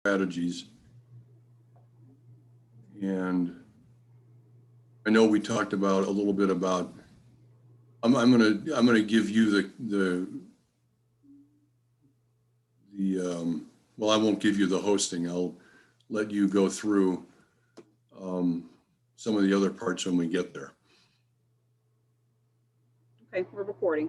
strategies. And I know we talked about a little bit about, I'm gonna give you well, I won't give you the hosting. I'll let you go through some of the other parts when we get there. Okay, we're recording.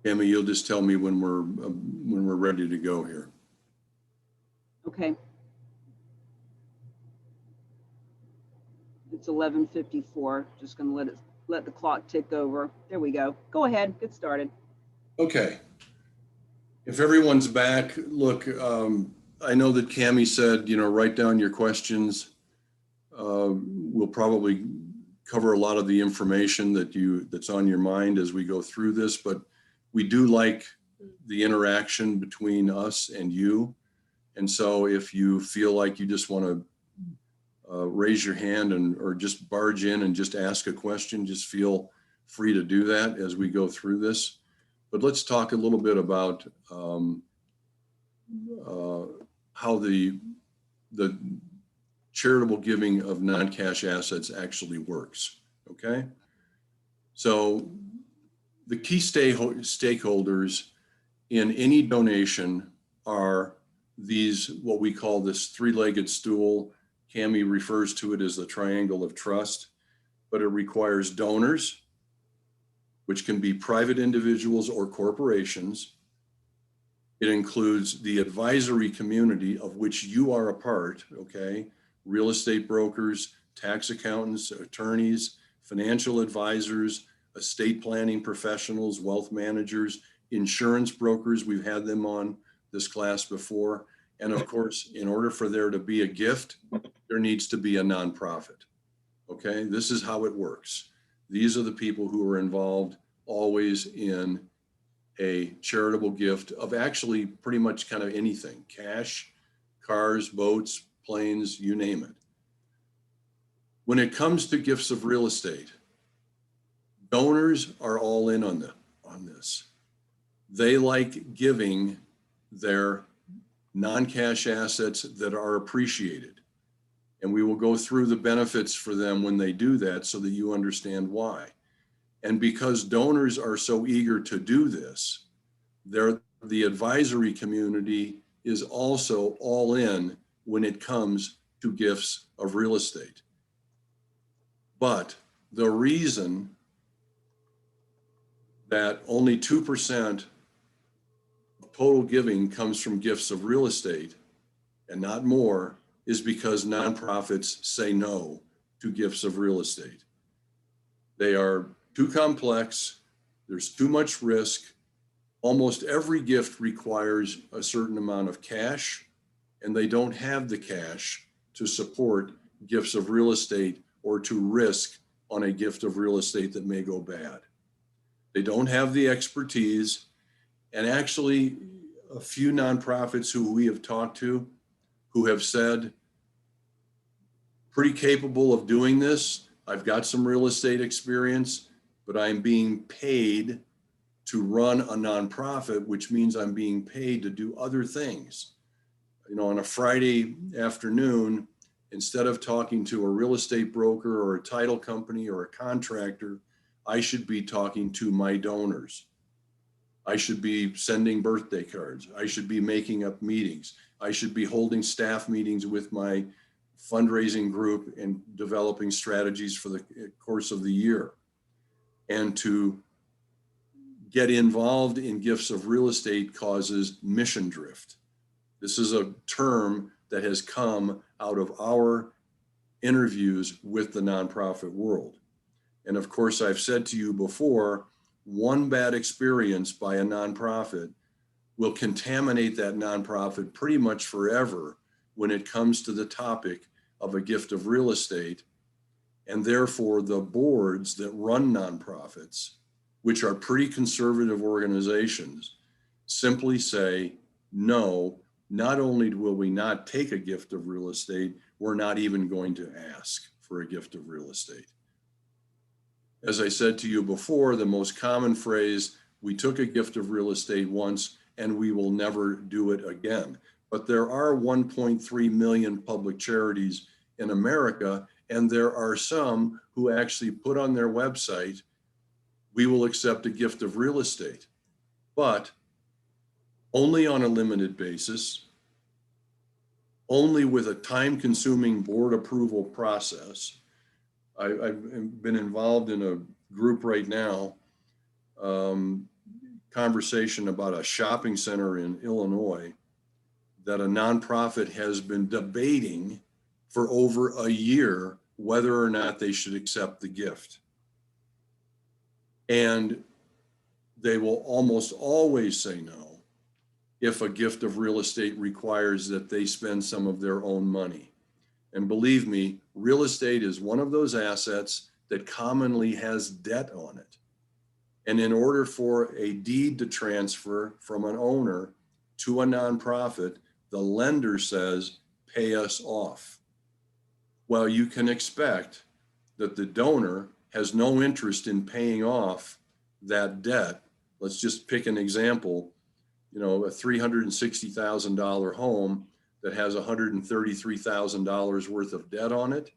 Tammy, you'll just tell me when we're ready to go here. Okay. It's 11:54. Just gonna let the clock tick over. There we go. Go ahead, get started. Okay. If everyone's back, look, I know that Cammie said, write down your questions. We'll probably cover a lot of the information that's on your mind as we go through this, but we do like the interaction between us and you. And so if you feel like you just want to raise your hand or just barge in and just ask a question, just feel free to do that as we go through this. But let's talk a little bit about how the charitable giving of non-cash assets actually works, okay? So the key stakeholders in any donation are these, what we call this three-legged stool. Cammie refers to it as the triangle of trust, but it requires donors, which can be private individuals or corporations. It includes the advisory community of which you are a part, okay? Real estate brokers, tax accountants, attorneys, financial advisors, estate planning professionals, wealth managers, insurance brokers. We've had them on this class before. And of course, in order for there to be a gift, there needs to be a nonprofit. Okay, this is how it works. These are the people who are involved always in a charitable gift of actually pretty much kind of anything: cash, cars, boats, planes, you name it. When it comes to gifts of real estate, donors are all in on this. They like giving their non-cash assets that are appreciated. And we will go through the benefits for them when they do that so that you understand why. And because donors are so eager to do this, the advisory community is also all in when it comes to gifts of real estate. But the reason that only 2% of total giving comes from gifts of real estate and not more is because nonprofits say no to gifts of real estate. They are too complex, there's too much risk. Almost every gift requires a certain amount of cash, and they don't have the cash to support gifts of real estate or to risk on a gift of real estate that may go bad. They don't have the expertise, and actually a few nonprofits who we have talked to who have said, pretty capable of doing this. I've got some real estate experience, but I'm being paid to run a nonprofit, which means I'm being paid to do other things. On a Friday afternoon, instead of talking to a real estate broker or a title company or a contractor, I should be talking to my donors. I should be sending birthday cards. I should be making up meetings. I should be holding staff meetings with my fundraising group and developing strategies for the course of the year. And to get involved in gifts of real estate causes mission drift. This is a term that has come out of our interviews with the nonprofit world. And of course, I've said to you before, one bad experience by a nonprofit will contaminate that nonprofit pretty much forever when it comes to the topic of a gift of real estate. And therefore, the boards that run nonprofits, which are pretty conservative organizations, simply say, no, not only will we not take a gift of real estate, we're not even going to ask for a gift of real estate. As I said to you before, the most common phrase, we took a gift of real estate once and we will never do it again. But there are 1.3 million public charities in America, and there are some who actually put on their website, we will accept a gift of real estate, but only on a limited basis, only with a time-consuming board approval process. I've been involved in a group right now, conversation about a shopping center in Illinois that a nonprofit has been debating for over a year whether or not they should accept the gift. And they will almost always say no if a gift of real estate requires that they spend some of their own money. And believe me, real estate is one of those assets that commonly has debt on it. And in order for a deed to transfer from an owner to a nonprofit, the lender says, pay us off. Well, you can expect that the donor has no interest in paying off that debt. Let's just pick an example, a $360,000 home that has $133,000 worth of debt on it.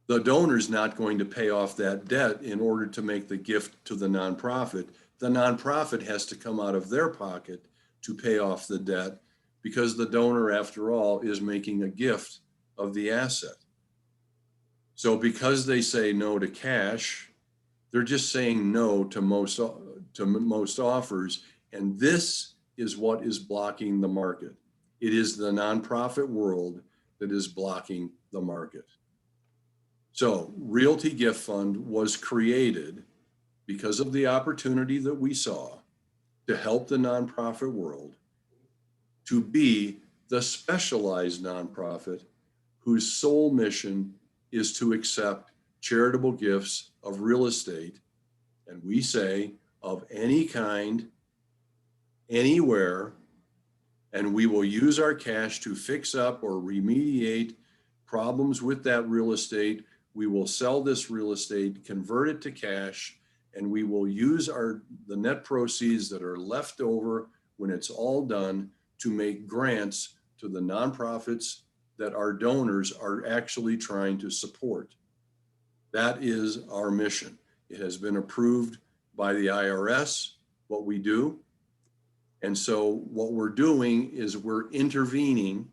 The donor's not going to pay off that debt in order to make the gift to the nonprofit. The nonprofit has to come out of their pocket to pay off the debt because the donor, after all, is making a gift of the asset. So because they say no to cash, they're just saying no to most offers. And this is what is blocking the market. It is the nonprofit world that is blocking the market. So Realty Gift Fund was created because of the opportunity that we saw to help the nonprofit world to be the specialized nonprofit whose sole mission is to accept charitable gifts of real estate. And we say of any kind, anywhere, and we will use our cash to fix up or remediate problems with that real estate. We will sell this real estate, convert it to cash, and we will use the net proceeds that are left over when it's all done to make grants to the nonprofits that our donors are actually trying to support. That is our mission. It has been approved by the IRS, what we do. And so what we're doing is we're intervening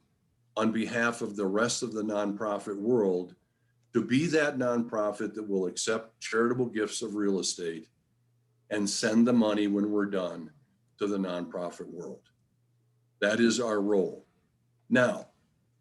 on behalf of the rest of the nonprofit world to be that nonprofit that will accept charitable gifts of real estate and send the money when we're done to the nonprofit world. That is our role. Now,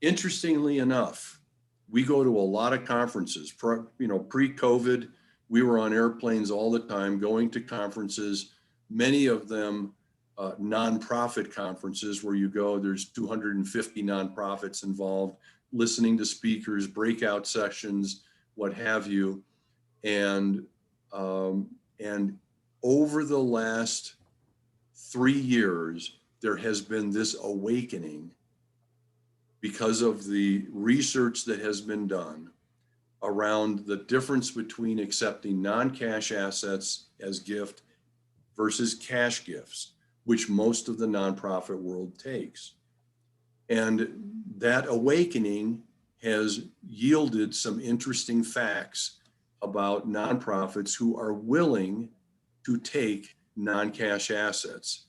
interestingly enough, we go to a lot of conferences. Pre-COVID, we were on airplanes all the time, going to conferences, many of them nonprofit conferences where you go, there's 250 nonprofits involved, listening to speakers, breakout sessions, what have you. And over the last 3 years, there has been this awakening because of the research that has been done around the difference between accepting non-cash assets as gift versus cash gifts, which most of the nonprofit world takes. And that awakening has yielded some interesting facts about nonprofits who are willing to take non-cash assets.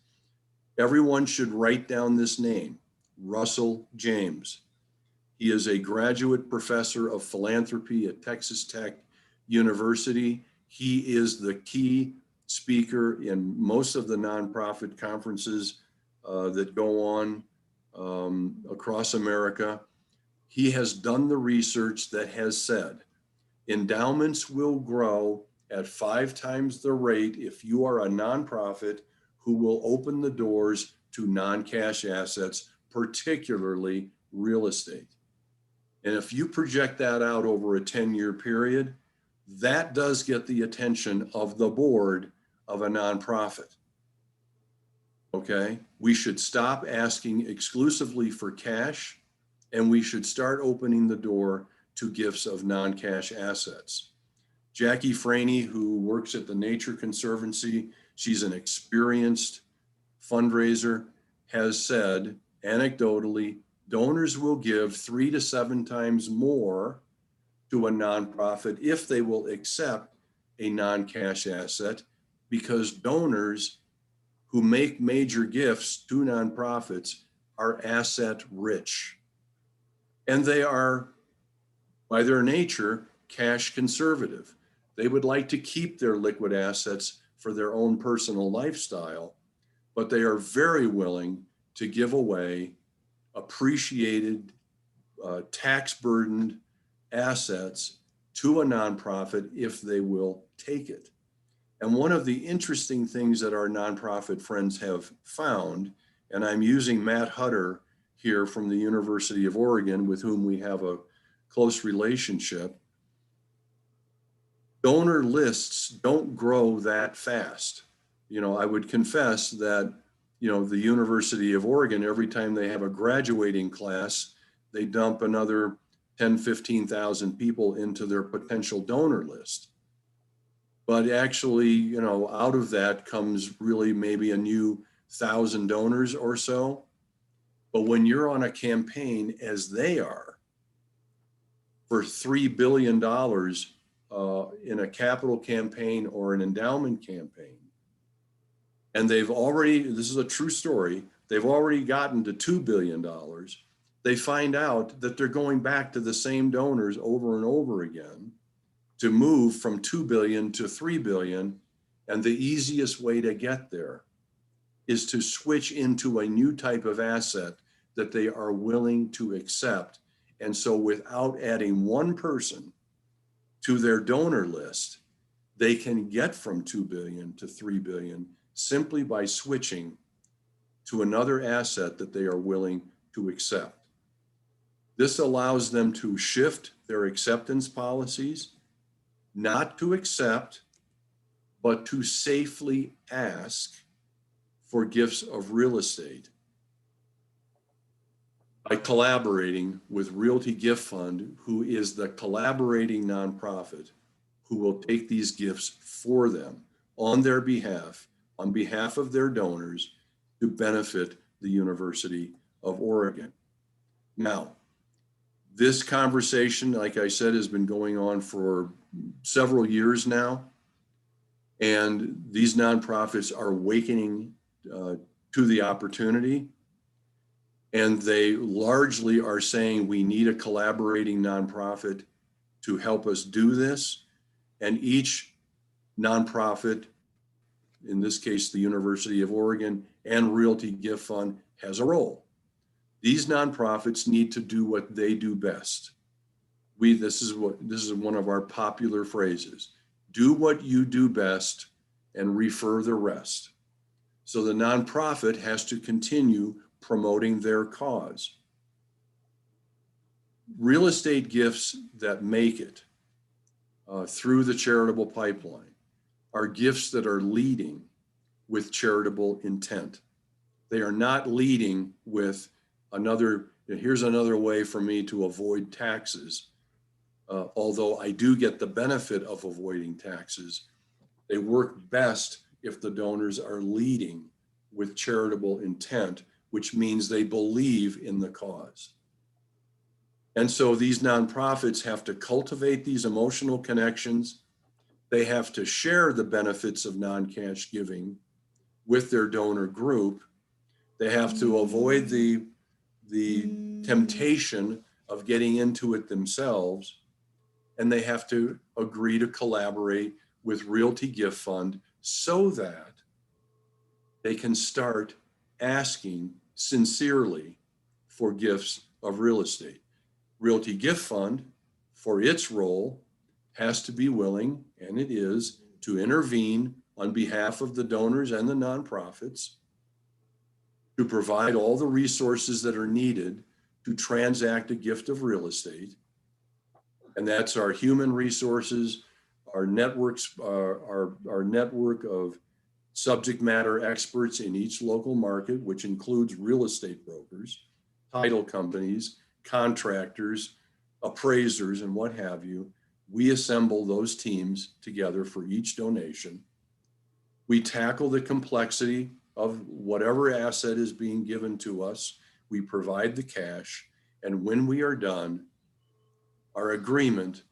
Everyone should write down this name, Russell James. He is a graduate professor of philanthropy at Texas Tech University. He is the key speaker in most of the nonprofit conferences that go on across America. He has done the research that has said endowments will grow at 5 times the rate if you are a nonprofit who will open the doors to non-cash assets, particularly real estate. And if you project that out over a 10-year period, that does get the attention of the board of a nonprofit. Okay, we should stop asking exclusively for cash, and we should start opening the door to gifts of non-cash assets. Jackie Franey, who works at the Nature Conservancy, she's an experienced fundraiser, has said anecdotally, donors will give 3 to 7 times more to a nonprofit if they will accept a non-cash asset, because donors who make major gifts to nonprofits are asset rich. And they are, by their nature, cash conservative. They would like to keep their liquid assets for their own personal lifestyle, but they are very willing to give away appreciated, tax burdened assets to a nonprofit if they will take it. And one of the interesting things that our nonprofit friends have found, and I'm using Matt Hutter here from the University of Oregon, with whom we have a close relationship, donor lists don't grow that fast. You know, I would confess that, you know, the University of Oregon, every time they have a graduating class, they dump another 10, 15,000 people into their potential donor list. But actually, you know, out of that comes really maybe a new 1,000 donors or so. But when you're on a campaign, as they are, for $3 billion in a capital campaign or an endowment campaign, and they've already, this is a true story, they've already gotten to $2 billion, they find out that they're going back to the same donors over and over again to move from 2 billion to 3 billion. And the easiest way to get there is to switch into a new type of asset that they are willing to accept. And so without adding one person to their donor list, they can get from 2 billion to 3 billion simply by switching to another asset that they are willing to accept. This allows them to shift their acceptance policies, not to accept, but to safely ask for gifts of real estate by collaborating with Realty Gift Fund, who is the collaborating nonprofit who will take these gifts for them on their behalf, on behalf of their donors, to benefit the University of Oregon. Now, this conversation, like I said, has been going on for several years now, and these nonprofits are awakening to the opportunity, and they largely are saying we need a collaborating nonprofit to help us do this. And each nonprofit, in this case, the University of Oregon and Realty Gift Fund, has a role. These nonprofits need to do what they do best. This is one of our popular phrases: do what you do best and refer the rest. So the nonprofit has to continue promoting their cause. Real estate gifts that make it through the charitable pipeline are gifts that are leading with charitable intent. They are not leading with here's another way for me to avoid taxes. Although I do get the benefit of avoiding taxes, they work best if the donors are leading with charitable intent, which means they believe in the cause. And so these nonprofits have to cultivate these emotional connections. They have to share the benefits of non-cash giving with their donor group. They have to avoid the temptation of getting into it themselves. And they have to agree to collaborate with Realty Gift Fund so that they can start asking sincerely for gifts of real estate. Realty Gift Fund, for its role, has to be willing and it is to intervene on behalf of the donors and the nonprofits, to provide all the resources that are needed to transact a gift of real estate. And that's our human resources, our networks, our network of subject matter experts in each local market, which includes real estate brokers, title companies, contractors, appraisers, and what have you. We assemble those teams together for each donation. We tackle the complexity of whatever asset is being given to us. We provide the cash, and when we are done, our agreement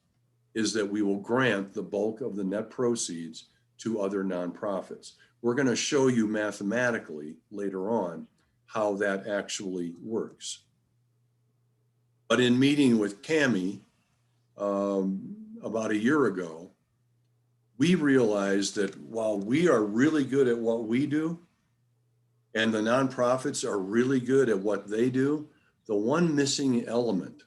is that we will grant the bulk of the net proceeds to other nonprofits. We're going to show you mathematically later on how that actually works. But in meeting with Cami about a year ago, we realized that while we are really good at what we do, and the nonprofits are really good at what they do, the one missing element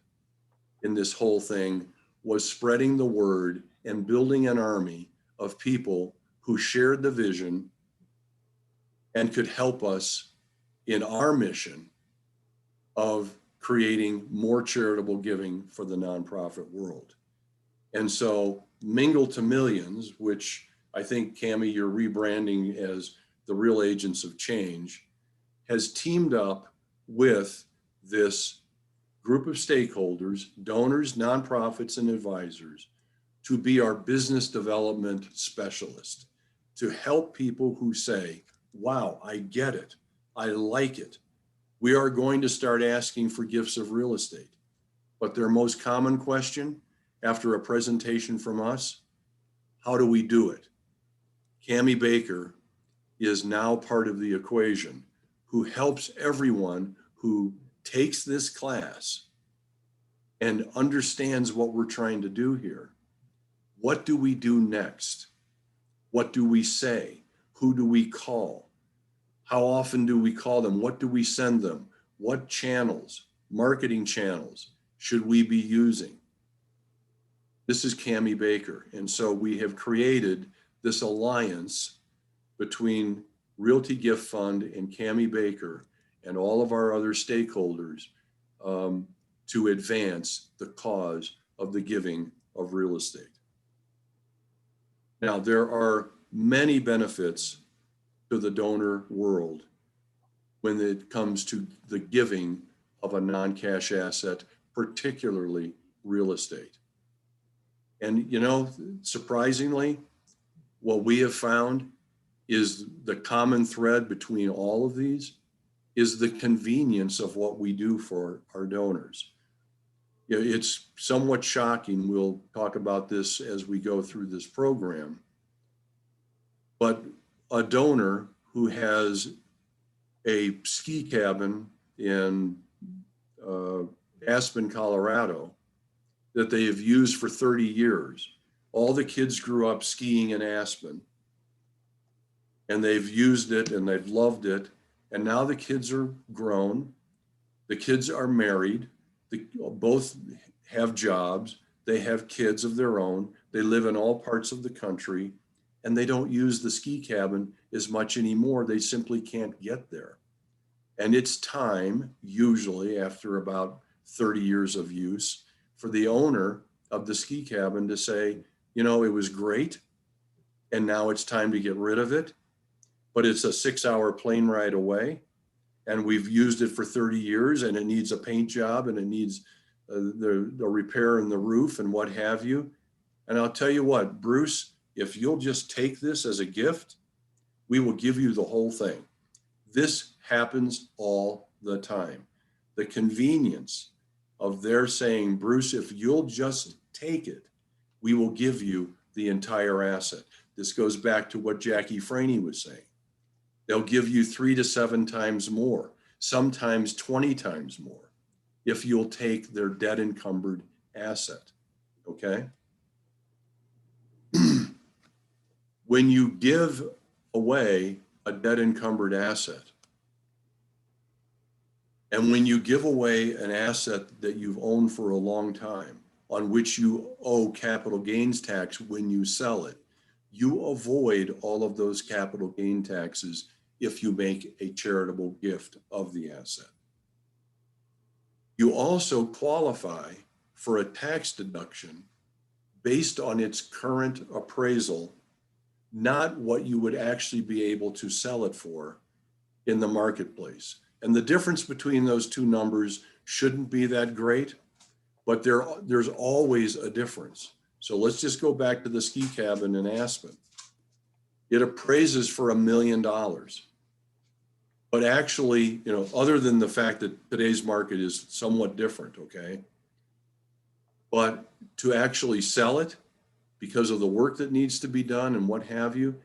in this whole thing was spreading the word and building an army of people who shared the vision and could help us in our mission of creating more charitable giving for the nonprofit world. And so Mingle to Millions, which I think, Cami, you're rebranding as the Real Agents of Change, has teamed up with this group of stakeholders, donors, nonprofits, and advisors to be our business development specialist, to help people who say, wow, I get it, I like it. We are going to start asking for gifts of real estate. But their most common question after a presentation from us, how do we do it? Cami Baker is now part of the equation, who helps everyone who takes this class and understands what we're trying to do here. What do we do next? What do we say? Who do we call? How often do we call them? What do we send them? What channels, marketing channels should we be using? This is Cami Baker. And so we have created this alliance between Realty Gift Fund and Cami Baker and all of our other stakeholders to advance the cause of the giving of real estate. Now, there are many benefits to the donor world when it comes to the giving of a non-cash asset, particularly real estate. And, you know, surprisingly, what we have found is the common thread between all of these is the convenience of what we do for our donors. You know, it's somewhat shocking. We'll talk about this as we go through this program. But a donor who has a ski cabin in Aspen, Colorado, that they have used for 30 years. All the kids grew up skiing in Aspen, and they've used it and they've loved it. And now the kids are grown. The kids are married. Both have jobs. They have kids of their own. They live in all parts of the country, and they don't use the ski cabin as much anymore. They simply can't get there. And it's time, usually after about 30 years of use, for the owner of the ski cabin to say, you know, it was great, and now it's time to get rid of it, but it's a 6-hour plane ride away, and we've used it for 30 years, and it needs a paint job, and it needs the repair in the roof and what have you. And I'll tell you what, Bruce, if you'll just take this as a gift, we will give you the whole thing. This happens all the time. The convenience of their saying, Bruce, if you'll just take it, we will give you the entire asset. This goes back to what Jackie Franey was saying. They'll give you 3 to 7 times more, sometimes 20 times more, if you'll take their debt encumbered asset, okay? When you give away a debt encumbered asset, and when you give away an asset that you've owned for a long time, on which you owe capital gains tax when you sell it, you avoid all of those capital gain taxes if you make a charitable gift of the asset. You also qualify for a tax deduction based on its current appraisal, not what you would actually be able to sell it for in the marketplace. And the difference between those two numbers shouldn't be that great, but there's always a difference. So let's just go back to the ski cabin in Aspen. It appraises for $1 million. But actually, other than the fact that today's market is somewhat different, okay? But to actually sell it, because of the work that needs to be done and what have you,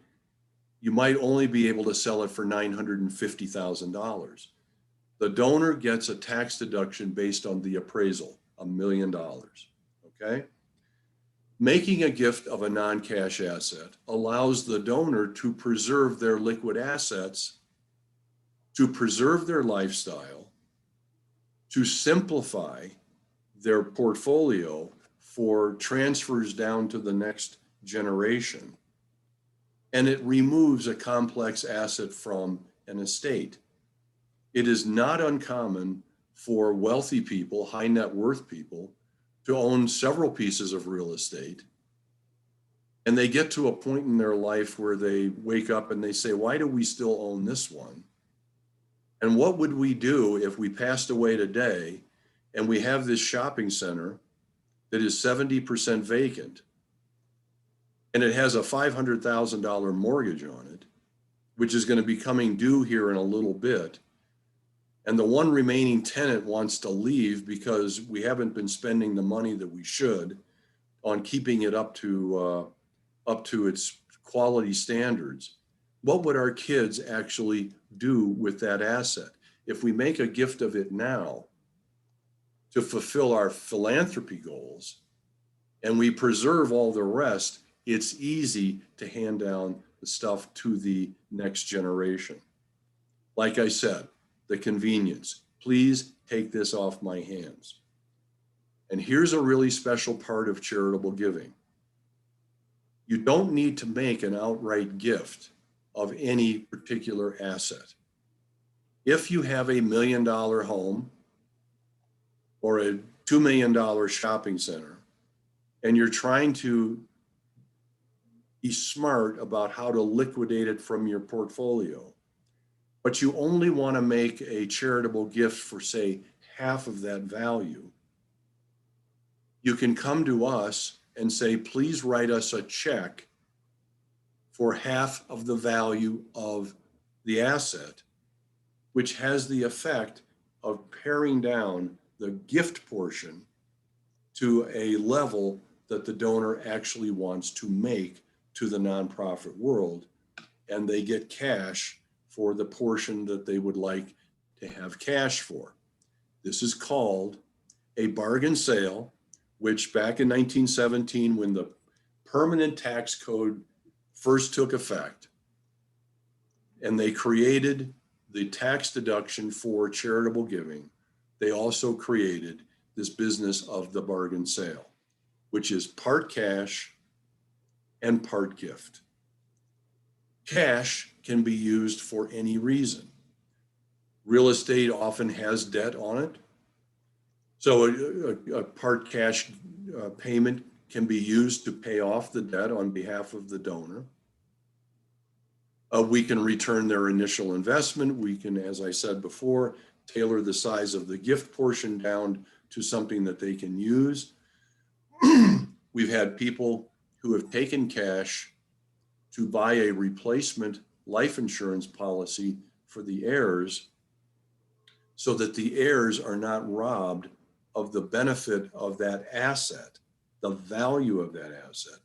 you might only be able to sell it for $950,000. The donor gets a tax deduction based on the appraisal, $1 million, okay? Making a gift of a non-cash asset allows the donor to preserve their liquid assets, to preserve their lifestyle, to simplify their portfolio for transfers down to the next generation. And it removes a complex asset from an estate. It is not uncommon for wealthy people, high net worth people, to own several pieces of real estate. And they get to a point in their life where they wake up and they say, why do we still own this one? And what would we do if we passed away today and we have this shopping center that is 70% vacant and it has a $500,000 mortgage on it, which is going to be coming due here in a little bit. And the one remaining tenant wants to leave because we haven't been spending the money that we should on keeping it up to its quality standards. What would our kids actually do with that asset? If we make a gift of it now to fulfill our philanthropy goals and we preserve all the rest, it's easy to hand down the stuff to the next generation. Like I said, the convenience. Please take this off my hands. And here's a really special part of charitable giving. You don't need to make an outright gift of any particular asset. If you have $1 million home or a $2 million shopping center, and you're trying to be smart about how to liquidate it from your portfolio, but you only want to make a charitable gift for, say, half of that value, you can come to us and say, please write us a check for half of the value of the asset, which has the effect of paring down the gift portion to a level that the donor actually wants to make to the nonprofit world, and they get cash for the portion that they would like to have cash for. This is called a bargain sale, which back in 1917, when the permanent tax code first took effect, and they created the tax deduction for charitable giving, they also created this business of the bargain sale, which is part cash and part gift. Cash can be used for any reason. Real estate often has debt on it. So a part cash payment can be used to pay off the debt on behalf of the donor. We can return their initial investment. We can, as I said before, tailor the size of the gift portion down to something that they can use. We've had people who have taken cash to buy a replacement life insurance policy for the heirs so that the heirs are not robbed of the benefit of that asset, the value of that asset.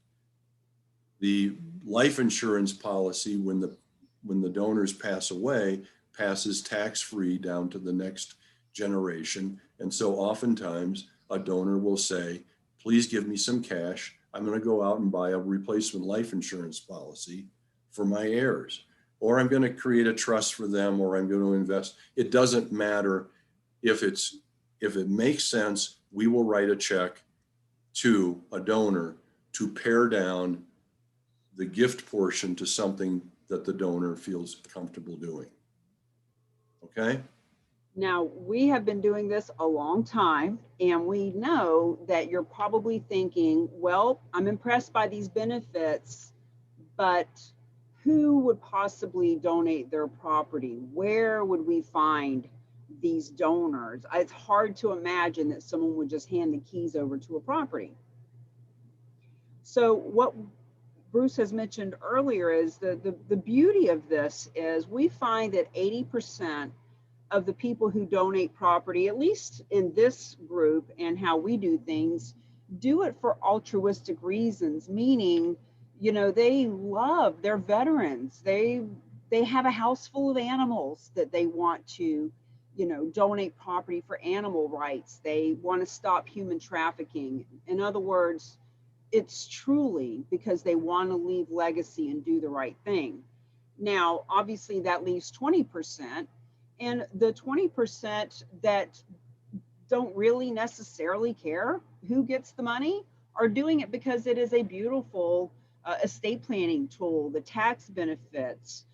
The life insurance policy, when the donors pass away, passes tax-free down to the next generation. And so oftentimes a donor will say, please give me some cash. I'm going to go out and buy a replacement life insurance policy for my heirs, or I'm going to create a trust for them, or I'm going to invest. It doesn't matter if it makes sense. We will write a check to a donor to pare down the gift portion to something that the donor feels comfortable doing. Okay? Now, we have been doing this a long time, and we know that you're probably thinking, well, I'm impressed by these benefits, but who would possibly donate their property? Where would we find these donors? It's hard to imagine that someone would just hand the keys over to a property. So what Bruce has mentioned earlier is the beauty of this is we find that 80% of the people who donate property, at least in this group and how we do things, do it for altruistic reasons, meaning, you know, they love their veterans. They have a house full of animals that they want to, you know, donate property for animal rights. They want to stop human trafficking. In other words, it's truly because they want to leave legacy and do the right thing. Now, obviously that leaves 20%. And the 20% that don't really necessarily care who gets the money are doing it because it is a beautiful estate planning tool, the tax benefits.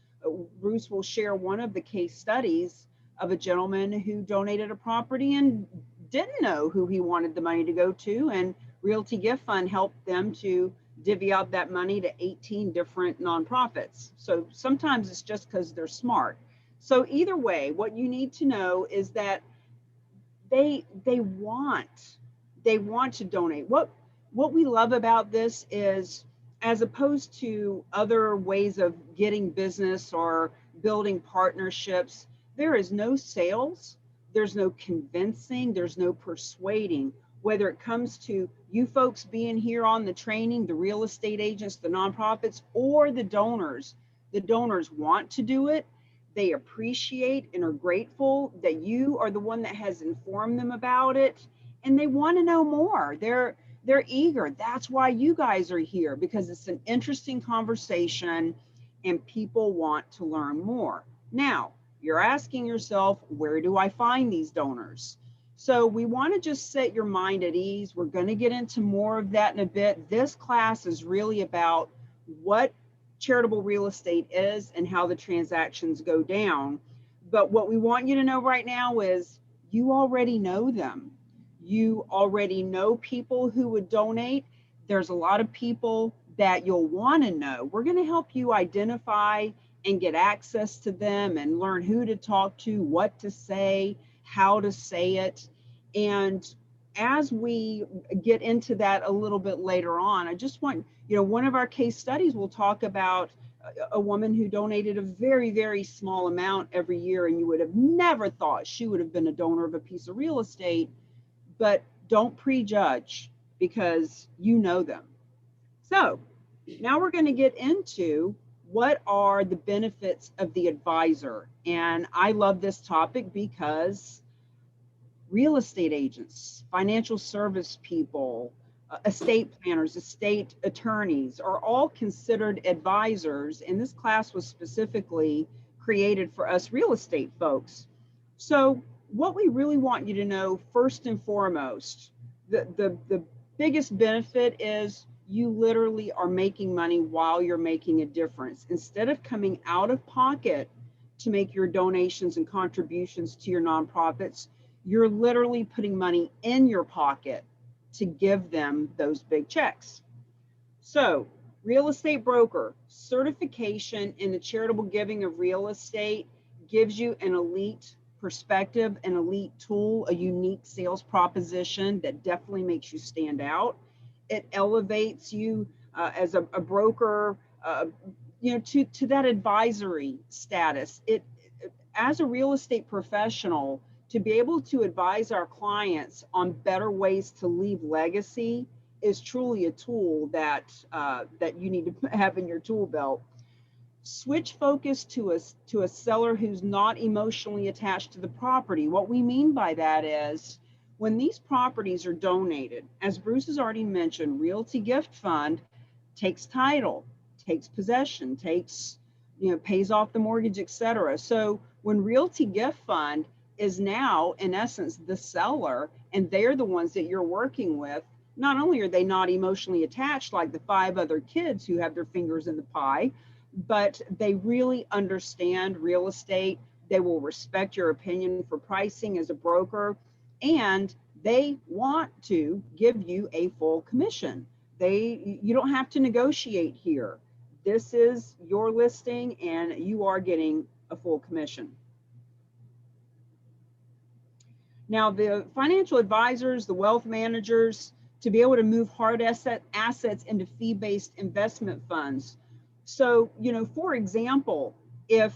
Bruce will share one of the case studies of a gentleman who donated a property and didn't know who he wanted the money to go to. And Realty Gift Fund helped them to divvy out that money to 18 different nonprofits. So sometimes it's just because they're smart. So either way, what you need to know is that they want to donate. What we love about this is, as opposed to other ways of getting business or building partnerships, there is no sales, there's no convincing, there's no persuading. Whether it comes to you folks being here on the training, the real estate agents, the nonprofits, or the donors want to do it. They appreciate and are grateful that you are the one that has informed them about it, and they want to know more. They're eager. That's why you guys are here, because it's an interesting conversation and people want to learn more. Now, you're asking yourself, where do I find these donors? So we want to just set your mind at ease. We're going to get into more of that in a bit. This class is really about what charitable real estate is and how the transactions go down. But what we want you to know right now is you already know them. You already know people who would donate. There's a lot of people that you'll want to know. We're going to help you identify and get access to them and learn who to talk to, what to say, how to say it. And as we get into that a little bit later on, I just want, one of our case studies will talk about a woman who donated a very, very small amount every year, and you would have never thought she would have been a donor of a piece of real estate, but don't prejudge because you know them. So now we're going to get into what are the benefits of the advisor. And I love this topic because real estate agents, financial service people, estate planners, estate attorneys are all considered advisors. And this class was specifically created for us real estate folks. So what we really want you to know first and foremost, the biggest benefit is you literally are making money while you're making a difference. Instead of coming out of pocket to make your donations and contributions to your nonprofits, you're literally putting money in your pocket to give them those big checks. So, real estate broker certification in the charitable giving of real estate gives you an elite perspective, an elite tool, a unique sales proposition that definitely makes you stand out. It elevates you as a broker, to that advisory status. As a real estate professional, to be able to advise our clients on better ways to leave legacy is truly a tool that you need to have in your tool belt. Switch focus to a seller who's not emotionally attached to the property. What we mean by that is when these properties are donated, as Bruce has already mentioned, Realty Gift Fund takes title, takes possession, pays off the mortgage, etc. So when Realty Gift Fund is now, in essence, the seller, and they're the ones that you're working with, not only are they not emotionally attached like the 5 other kids who have their fingers in the pie, but they really understand real estate. They will respect your opinion for pricing as a broker, and they want to give you a full commission. You don't have to negotiate here. This is your listing and you are getting a full commission. Now, the financial advisors, the wealth managers, to be able to move hard assets into fee-based investment funds. So, for example, if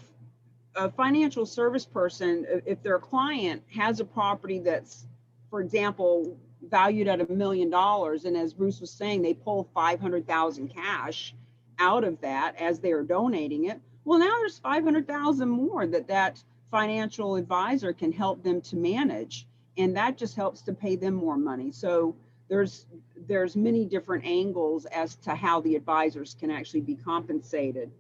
a financial service person, if their client has a property that's, for example, valued at $1 million, and as Bruce was saying, they pull 500,000 cash out of that as they are donating it. Well, now there's 500,000 more that financial advisor can help them to manage, and that just helps to pay them more money. So there's many different angles as to how the advisors can actually be compensated.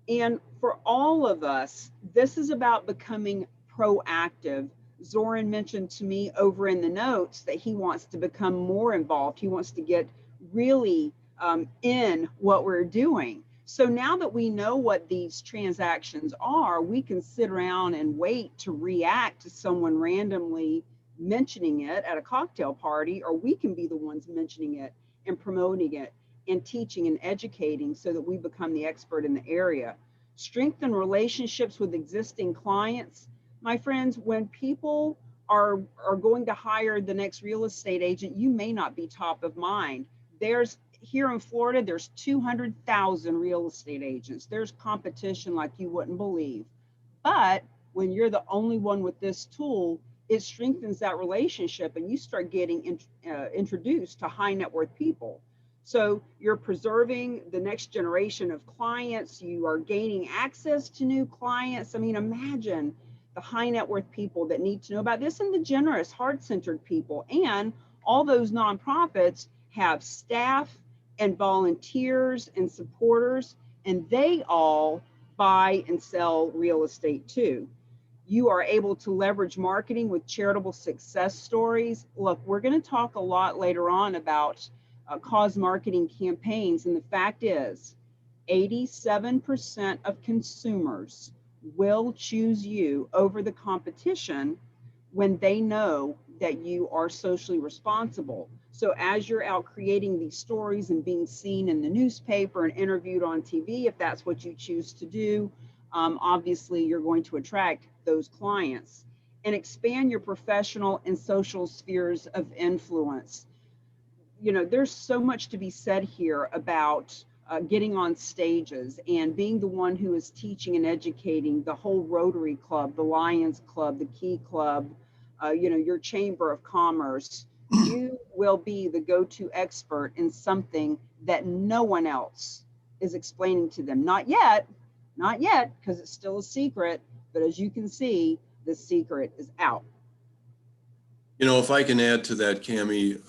And for all of us, this is about becoming proactive. Zoran mentioned to me over in the notes that he wants to become more involved. He wants to get really in what we're doing. So now that we know what these transactions are, we can sit around and wait to react to someone randomly mentioning it at a cocktail party, or we can be the ones mentioning it and promoting it and teaching and educating so that we become the expert in the area. Strengthen relationships with existing clients. My friends, when people are going to hire the next real estate agent, you may not be top of mind. Here in Florida, there's 200,000 real estate agents. There's competition like you wouldn't believe. But when you're the only one with this tool, it strengthens that relationship and you start getting introduced to high net worth people. So you're preserving the next generation of clients. You are gaining access to new clients. I mean, imagine the high net worth people that need to know about this, and the generous, heart-centered people. And all those nonprofits have staff and volunteers and supporters, and they all buy and sell real estate too. You are able to leverage marketing with charitable success stories. Look, we're going to talk a lot later on about cause marketing campaigns. And the fact is, 87% of consumers will choose you over the competition when they know that you are socially responsible. So as you're out creating these stories and being seen in the newspaper and interviewed on TV, if that's what you choose to do, obviously you're going to attract those clients. And expand your professional and social spheres of influence. There's so much to be said here about getting on stages and being the one who is teaching and educating the whole Rotary Club, the Lions Club, the Key Club, your Chamber of Commerce. You will be the go-to expert in something that no one else is explaining to them. Not yet, because it's still a secret. But as you can see, the secret is out. If I can add to that, Cami,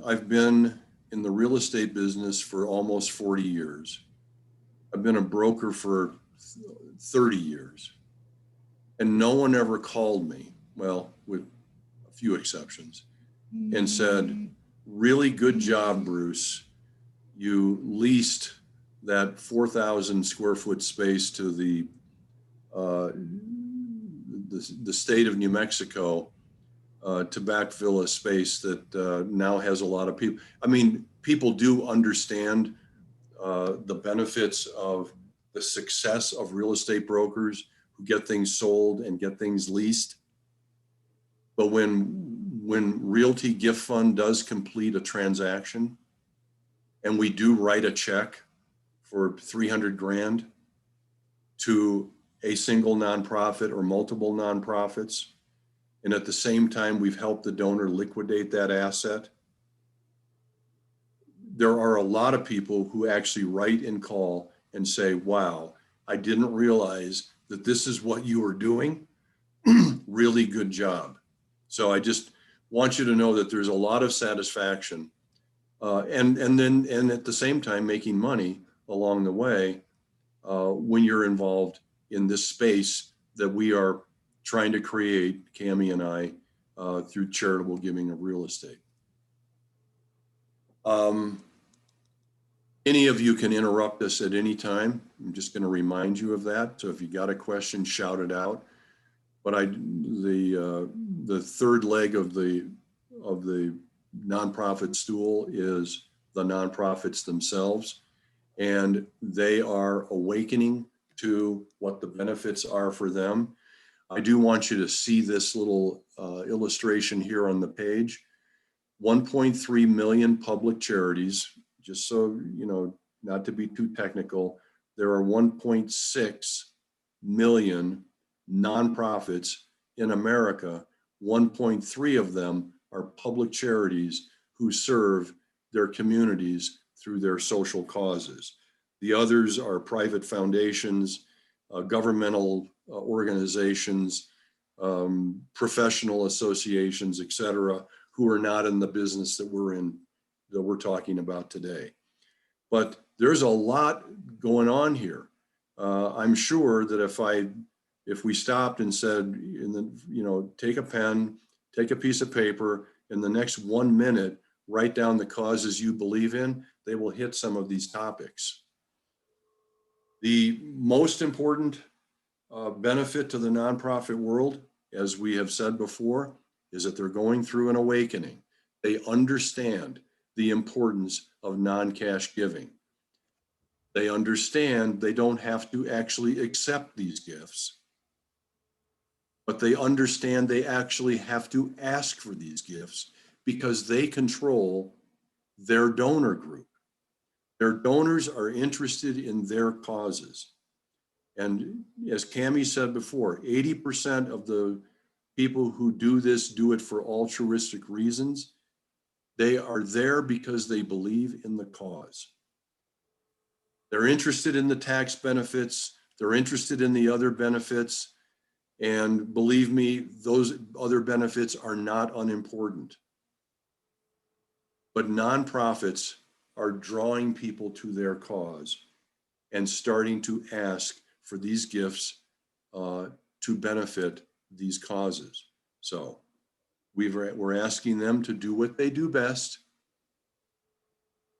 I've been in the real estate business for almost 40 years. I've been a broker for 30 years. And no one ever called me, well, with a few exceptions, and said, really good job, Bruce. You leased that 4,000 square foot space to the state of New Mexico to backfill a space that now has a lot of people. I mean, people do understand the benefits of the success of real estate brokers who get things sold and get things leased. But when Realty Gift Fund does complete a transaction and we do write a check for 300 grand to a single nonprofit or multiple nonprofits, and at the same time, we've helped the donor liquidate that asset, there are a lot of people who actually write and call and say, wow, I didn't realize that this is what you were doing. Really good job. So I just want you to know that there's a lot of satisfaction and at the same time making money along the way when you're involved in this space that we are trying to create, Cami and I, through charitable giving of real estate. Any of you can interrupt us at any time. I'm just going to remind you of that. So if you got a question, shout it out. But the third leg of the nonprofit stool is the nonprofits themselves, and they are awakening to what the benefits are for them. I do want you to see this little illustration here on the page. 1.3 million public charities, just so you know, not to be too technical, there are 1.6 million nonprofits in America. 1.3 of them are public charities who serve their communities through their social causes. The others are private foundations, governmental organizations, professional associations, et cetera, who are not in the business that we're talking about today. But there's a lot going on here. I'm sure that if we stopped and said, take a pen, take a piece of paper, in the next 1 minute, write down the causes you believe in, they will hit some of these topics. The most important benefit to the nonprofit world, as we have said before, is that they're going through an awakening. They understand the importance of non-cash giving. They understand they don't have to actually accept these gifts, but they understand they actually have to ask for these gifts because they control their donor group. Their donors are interested in their causes. And as Cammie said before, 80% of the people who do this do it for altruistic reasons. They are there because they believe in the cause. They're interested in the tax benefits. They're interested in the other benefits. And believe me, those other benefits are not unimportant. But nonprofits are drawing people to their cause and starting to ask for these gifts to benefit these causes. So we're asking them to do what they do best,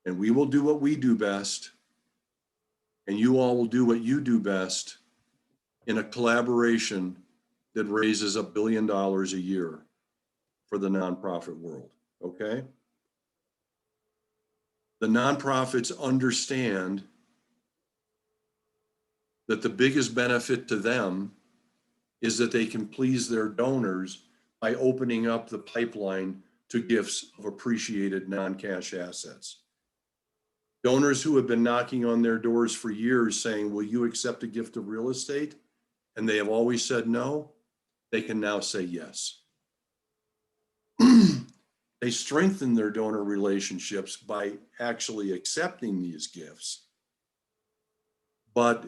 and we will do what we do best, and you all will do what you do best in a collaboration that raises $1 billion a year for the nonprofit world, okay? The nonprofits understand that the biggest benefit to them is that they can please their donors by opening up the pipeline to gifts of appreciated non-cash assets. Donors who have been knocking on their doors for years saying, will you accept a gift of real estate? And they have always said no, they can now say yes. They strengthen their donor relationships by actually accepting these gifts. But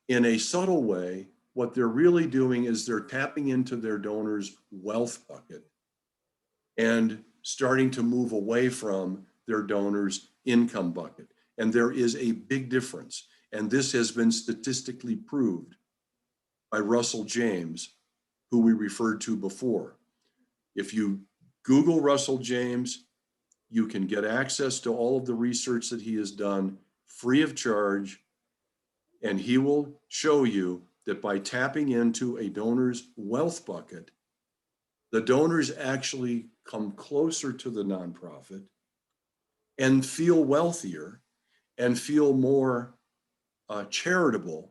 in a subtle way, what they're really doing is they're tapping into their donors' wealth bucket and starting to move away from their donors' income bucket. And there is a big difference. And this has been statistically proved by Russell James, who we referred to before. If you Google Russell James, you can get access to all of the research that he has done free of charge. And he will show you that by tapping into a donor's wealth bucket, the donors actually come closer to the nonprofit and feel wealthier and feel more charitable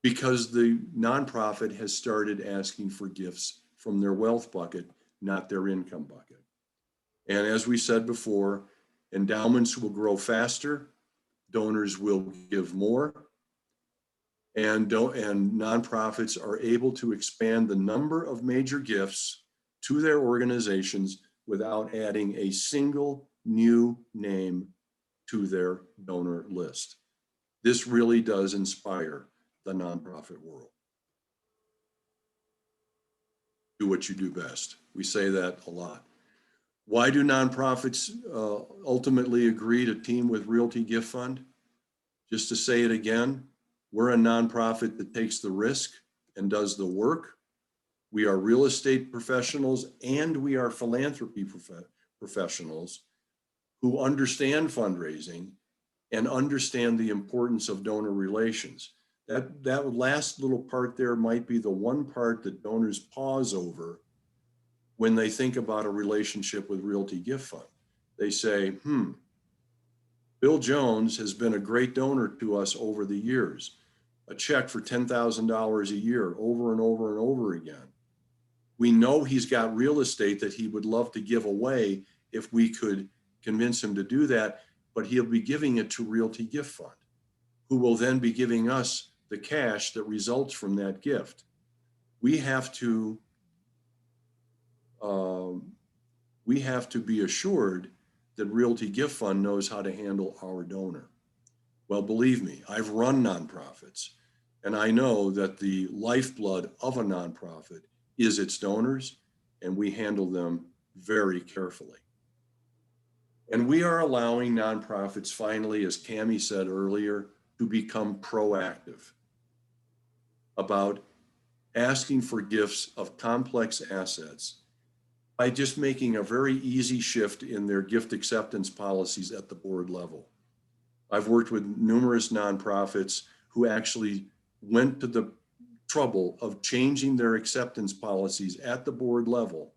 because the nonprofit has started asking for gifts from their wealth bucket, not their income bucket. And as we said before, endowments will grow faster, donors will give more, and nonprofits are able to expand the number of major gifts to their organizations without adding a single new name to their donor list. This really does inspire the nonprofit world. Do what you do best. We say that a lot. Why do nonprofits ultimately agree to team with Realty Gift Fund? Just to say it again, we're a nonprofit that takes the risk and does the work. We are real estate professionals and we are philanthropy professionals who understand fundraising and understand the importance of donor relations. That last little part there might be the one part that donors pause over when they think about a relationship with Realty Gift Fund. They say, Bill Jones has been a great donor to us over the years. A check for $10,000 a year over and over and over again. We know he's got real estate that he would love to give away if we could convince him to do that, but he'll be giving it to Realty Gift Fund, who will then be giving us the cash that results from that gift. We have to be assured that Realty Gift Fund knows how to handle our donor. Well, believe me, I've run nonprofits, and I know that the lifeblood of a nonprofit is its donors, and we handle them very carefully. And we are allowing nonprofits finally, as Cammie said earlier, to become proactive about asking for gifts of complex assets by just making a very easy shift in their gift acceptance policies at the board level. I've worked with numerous nonprofits who actually went to the trouble of changing their acceptance policies at the board level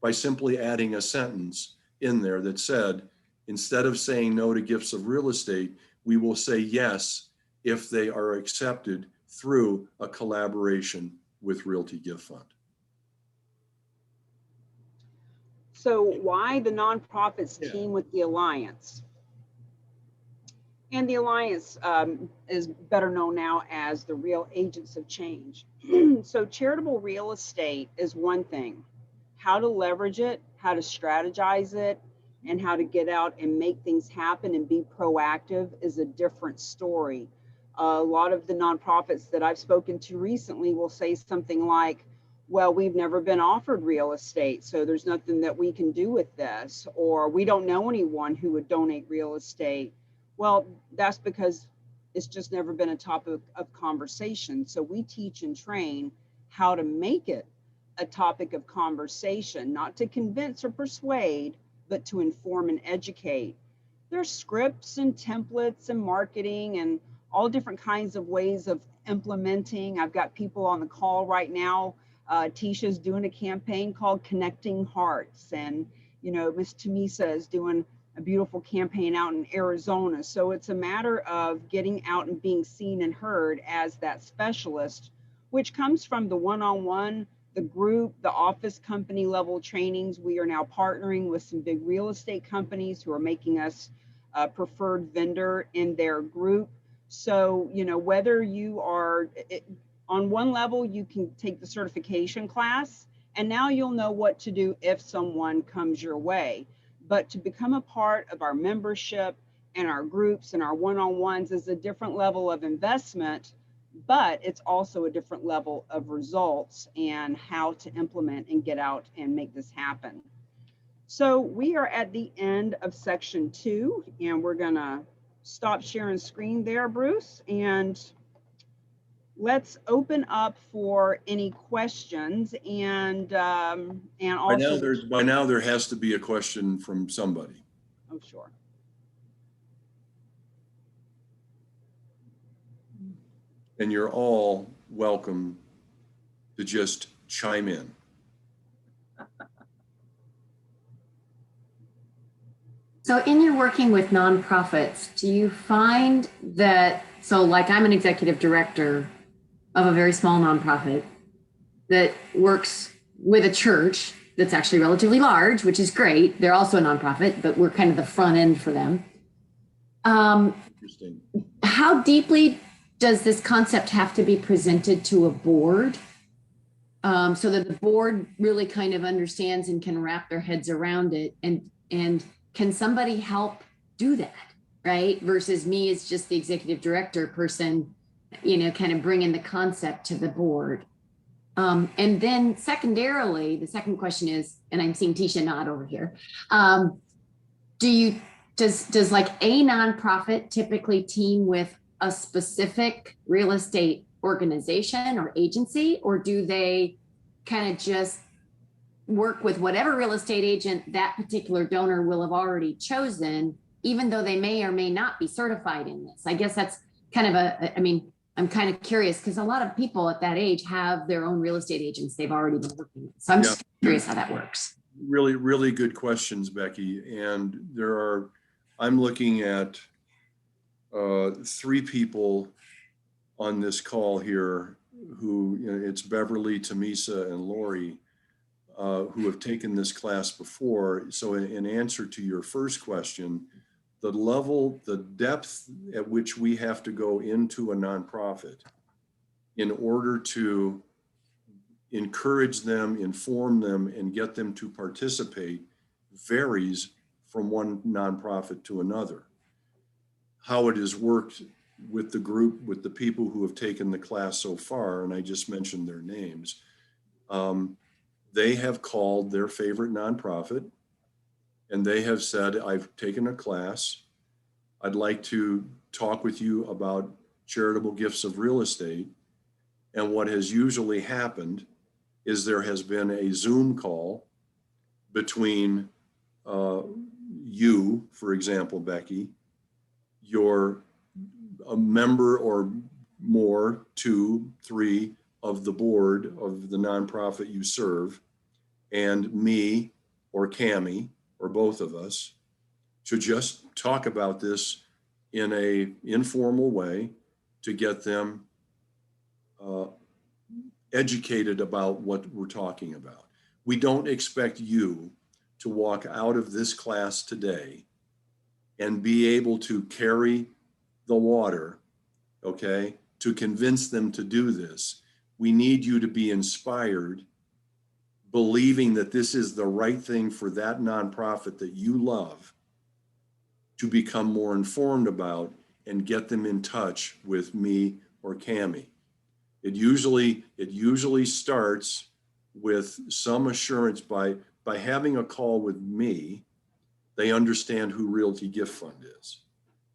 by simply adding a sentence in there that said, instead of saying no to gifts of real estate, we will say yes if they are accepted through a collaboration with Realty Gift Fund. So why the nonprofits team with the Alliance? And the Alliance is better known now as the Real Agents of Change. So charitable real estate is one thing. How to leverage it, how to strategize it, and how to get out and make things happen and be proactive is a different story. A lot of the nonprofits that I've spoken to recently will say something like, well, we've never been offered real estate, so there's nothing that we can do with this, or we don't know anyone who would donate real estate. Well, that's because it's just never been a topic of conversation. So we teach and train how to make it a topic of conversation, not to convince or persuade, but to inform and educate. There's scripts and templates and marketing and all different kinds of ways of implementing. I've got people on the call right now. Tisha's doing a campaign called Connecting Hearts, and Miss Tamisa is doing a beautiful campaign out in Arizona. So it's a matter of getting out and being seen and heard as that specialist, which comes from the one-on-one, the group, the office company level trainings. We are now partnering with some big real estate companies who are making us a preferred vendor in their group. So, whether you are on one level, you can take the certification class, and now you'll know what to do if someone comes your way. But to become a part of our membership and our groups and our one-on-ones is a different level of investment, but it's also a different level of results and how to implement and get out and make this happen. So we are at the end of section 2, and we're gonna stop sharing screen there, Bruce, and let's open up for any questions. And also by now there has to be a question from somebody. Oh, sure. And you're all welcome to just chime in. So in your working with nonprofits, do you find that, so like I'm an executive director of a very small nonprofit that works with a church that's actually relatively large, which is great. They're also a nonprofit, but we're kind of the front end for them. Interesting. How deeply does this concept have to be presented to a board so that the board really kind of understands and can wrap their heads around it? And can somebody help do that, right? Versus me as just the executive director person, kind of bringing the concept to the board. And then secondarily, the second question is, and I'm seeing Tisha nod over here. Does like a nonprofit typically team with a specific real estate organization or agency, or do they kind of just work with whatever real estate agent that particular donor will have already chosen, even though they may or may not be certified in this. I guess that's kind of I mean, I'm kind of curious because a lot of people at that age have their own real estate agents they've already been working with. So I'm just curious how that works. Really, really good questions, Becky. And I'm looking at 3 people on this call here who, it's Beverly, Tamisa, and Lori, who have taken this class before. So in answer to your first question, the depth at which we have to go into a nonprofit in order to encourage them, inform them, and get them to participate varies from one nonprofit to another. How it has worked with the group, with the people who have taken the class so far, and I just mentioned their names, they have called their favorite nonprofit and they have said, I've taken a class. I'd like to talk with you about charitable gifts of real estate. And what has usually happened is there has been a Zoom call between you, for example, Becky, you're a member or more, 2, 3 of the board of the nonprofit you serve, and me or Cami or both of us to just talk about this in a informal way to get them educated about what we're talking about. We don't expect you to walk out of this class today and be able to carry the water, okay, to convince them to do this. We need you to be inspired, believing that this is the right thing for that nonprofit that you love to become more informed about and get them in touch with me or Cami. It usually starts with some assurance by having a call with me. They understand who Realty Gift Fund is.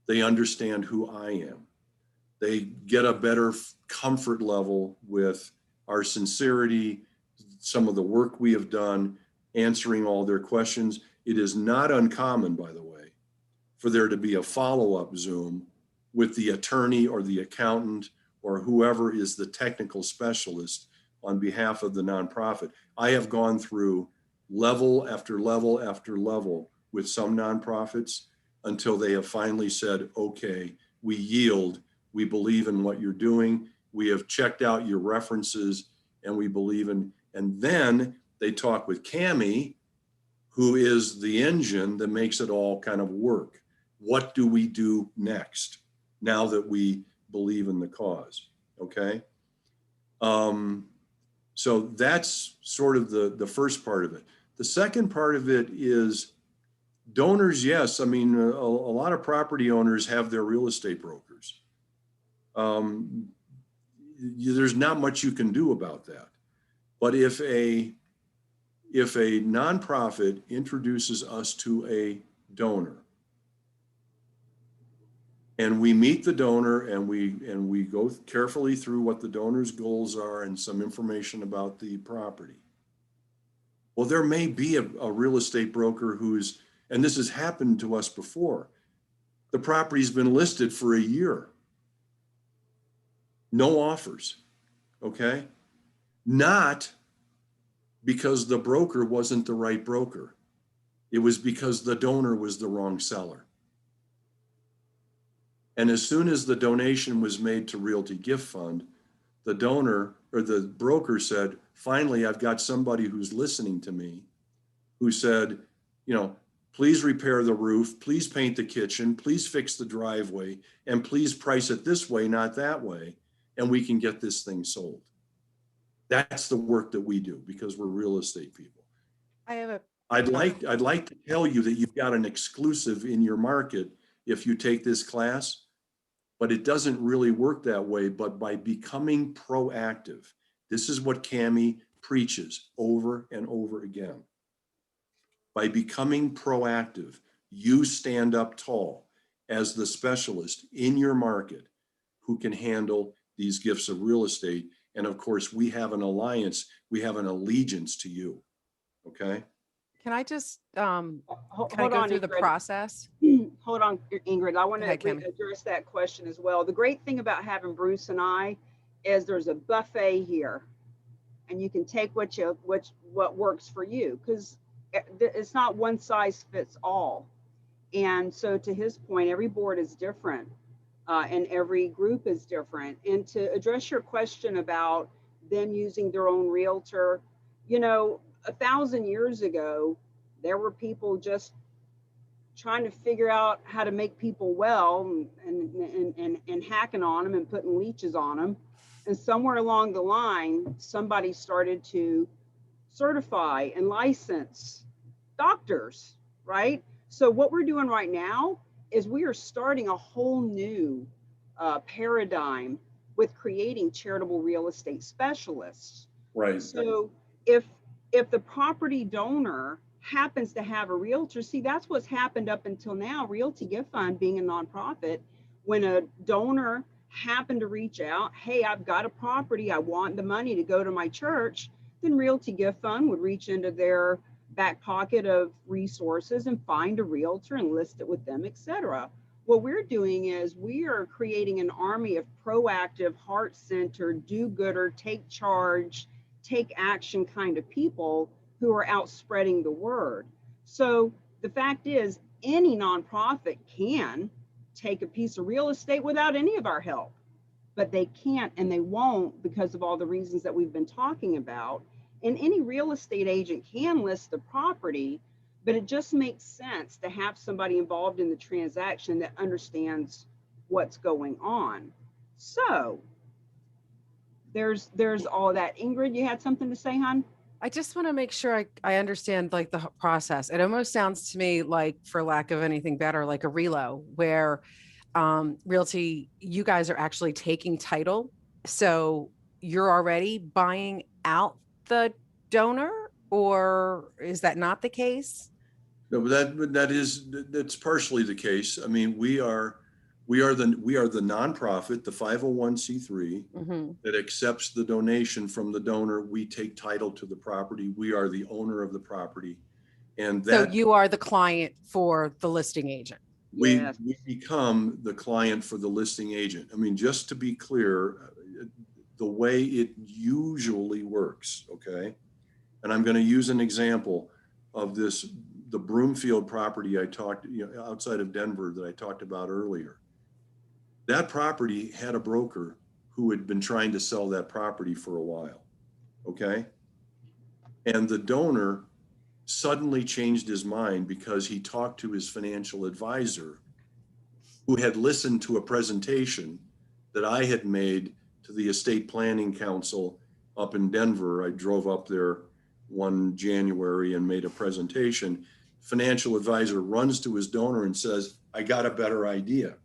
They understand who I am. They get a better comfort level with our sincerity, some of the work we have done, answering all their questions. It is not uncommon, by the way, for there to be a follow-up Zoom with the attorney or the accountant or whoever is the technical specialist on behalf of the nonprofit. I have gone through level after level after level with some nonprofits until they have finally said, okay, we yield, we believe in what you're doing, we have checked out your references, and we believe in, and then they talk with Cami, who is the engine that makes it all kind of work. What do we do next now that we believe in the cause, okay? So that's sort of the first part of it. The second part of it is donors, yes. I mean, a lot of property owners have their real estate brokers. There's not much you can do about that. But if a nonprofit introduces us to a donor, and we meet the donor and we go carefully through what the donor's goals are and some information about the property. Well, there may be a real estate broker who's, and this has happened to us before, the property's been listed for a year. No offers, okay? Not because the broker wasn't the right broker. It was because the donor was the wrong seller. And as soon as the donation was made to Realty Gift Fund, the donor or the broker said, finally, I've got somebody who's listening to me, who said, please repair the roof, please paint the kitchen, please fix the driveway, and please price it this way, not that way, and we can get this thing sold. That's the work that we do because we're real estate people. I'd like to tell you that you've got an exclusive in your market if you take this class, but it doesn't really work that way. But by becoming proactive, this is what Cami preaches over and over again. By becoming proactive, you stand up tall as the specialist in your market who can handle these gifts of real estate. And of course, we have an alliance, we have an allegiance to you, Okay? Can I just Hold kind of go on, through the Ingrid. process? Hold on, Ingrid. I want Go to ahead, Kim. address that question as well. The great thing about having Bruce and I is there's a buffet here, and you can take what works for you, because it's not one size fits all. And so, to his point, every board is different, and every group is different. And to address your question about them using their own realtor, 1,000 years ago, there were people just trying to figure out how to make people well, and hacking on them and putting leeches on them. And somewhere along the line, somebody started to certify and license doctors, right? So what we're doing right now is we are starting a whole new paradigm with creating charitable real estate specialists. Right. So if the property donor happens to have a realtor, see, that's what's happened up until now. Realty Gift Fund being a nonprofit, when a donor happened to reach out, hey, I've got a property, I want the money to go to my church, then Realty Gift Fund would reach into their back pocket of resources and find a realtor and list it with them, etc. What we're doing is we are creating an army of proactive, heart-centered, do-gooder, take charge, take action kind of people who are out spreading the word. So the fact is, any nonprofit can take a piece of real estate without any of our help, but they can't and they won't because of all the reasons that we've been talking about. And any real estate agent can list the property, but it just makes sense to have somebody involved in the transaction that understands what's going on. So there's all that. Ingrid, you had something to say, hon? I just want to make sure I understand like the process. It almost sounds to me like, for lack of anything better, like a relo where Realty, you guys are actually taking title. So you're already buying out the donor, or is that not the case? No, but that's partially the case. I mean, we are the nonprofit, the 501c3 Mm-hmm. that accepts the donation from the donor. We take title to the property. We are the owner of the property, and So that you are the client for the listing agent. Yes. we become the client for the listing agent. I mean, just to be clear, the way it usually works, okay? And I'm going to use an example of the Broomfield property I talked, outside of Denver that I talked about earlier. That property had a broker who had been trying to sell that property for a while, okay? And the donor suddenly changed his mind because he talked to his financial advisor, who had listened to a presentation that I had made to the estate planning council up in Denver. I drove up there one January and made a presentation. Financial advisor runs to his donor and says, I got a better idea.